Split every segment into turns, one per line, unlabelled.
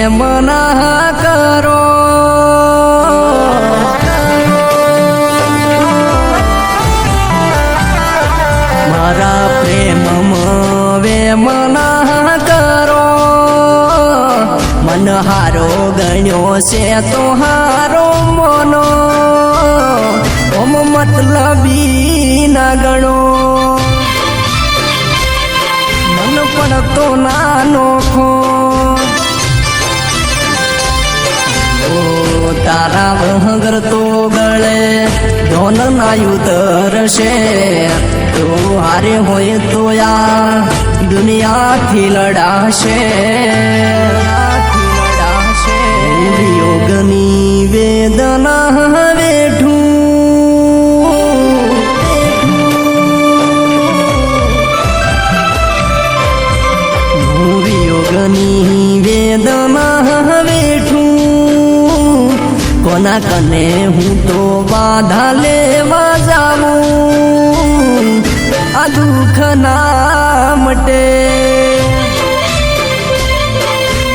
પ્રેમ ના કરો મારા પ્રેમમાં વેમ ના કરો મન હારો ગણ્યો છે તો હારો મનો ઓમ મતલબી ના ગણો મન પડતો ના નોખો તારા વગર તો ગળે ધોન નાયું તરશે તો હારે હોય તો આ દુનિયાથી લડાશે યોગની વેદના વેઠું યોગની વેદના વેઠું કોના કને હું તો બાધા લેવા જાઉં આ દુઃખ ના મટે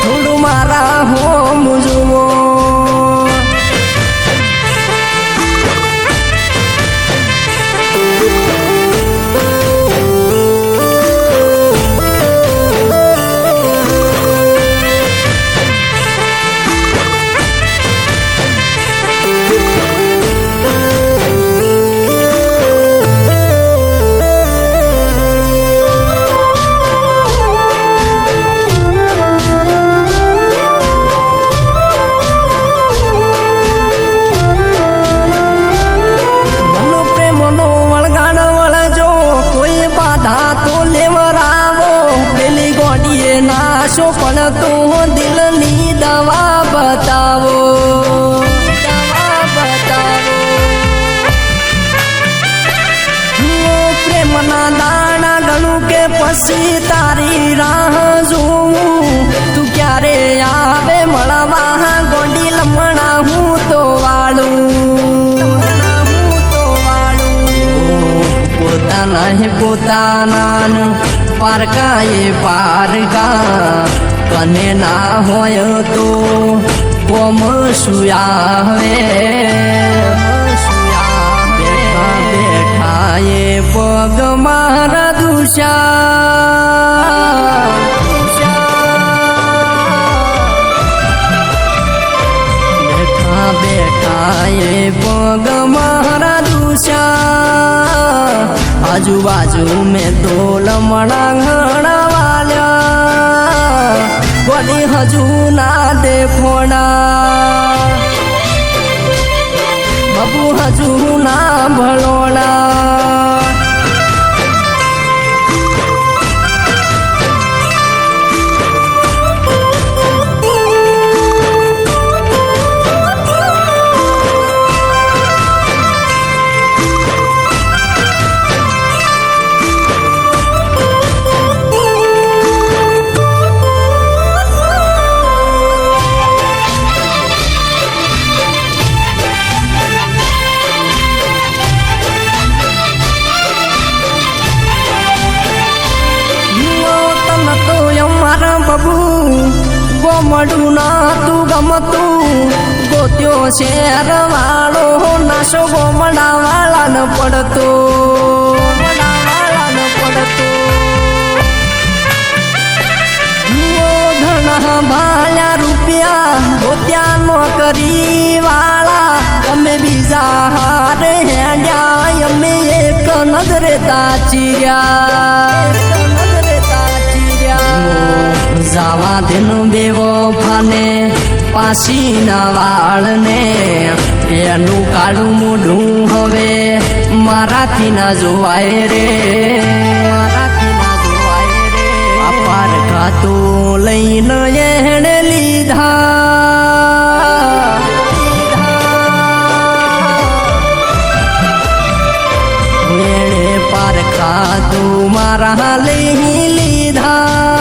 થોડું મારા હોમ જુઓ નાશો પણ તો દિલની દવા બતાવો પ્રેમના દાણા ગણું કે પછી તારી રાહ જોઉં તું ક્યારે આવે મળવા ગોંડી લમણા હું તો વાળું પોતાના પારકાએ પારકા કને ના હોય તો કોમ સુયાવે બેઠા એ પગ મારા દુષા બેઠા એ પગ મારા દુષા આજુબાજુ મેં તો લમણા ઘણા વાલ્યા ગોડી હજુ ના દેખોણા બાબુ હજુ ના ભળોણા ગોમડું ના તું ગમતું ગોત્યો શેર વાળો નાશો ગોમડા વાળા ન પડતો ધણા ભાયા રૂપિયા ગોત્યા નોકરી વાળા અમે બીજા હારે હેડ્યા અમે એક નજરે તાચીર્યા જાવા દેનું બેવો ફાને પાસીના વાળને એનું કાળું મોઢું હવે મારાથી ના જોવાય રે અપાર ખાતું લઈને એને લીધા એને પાર ખાતું મારા લઈ લીધા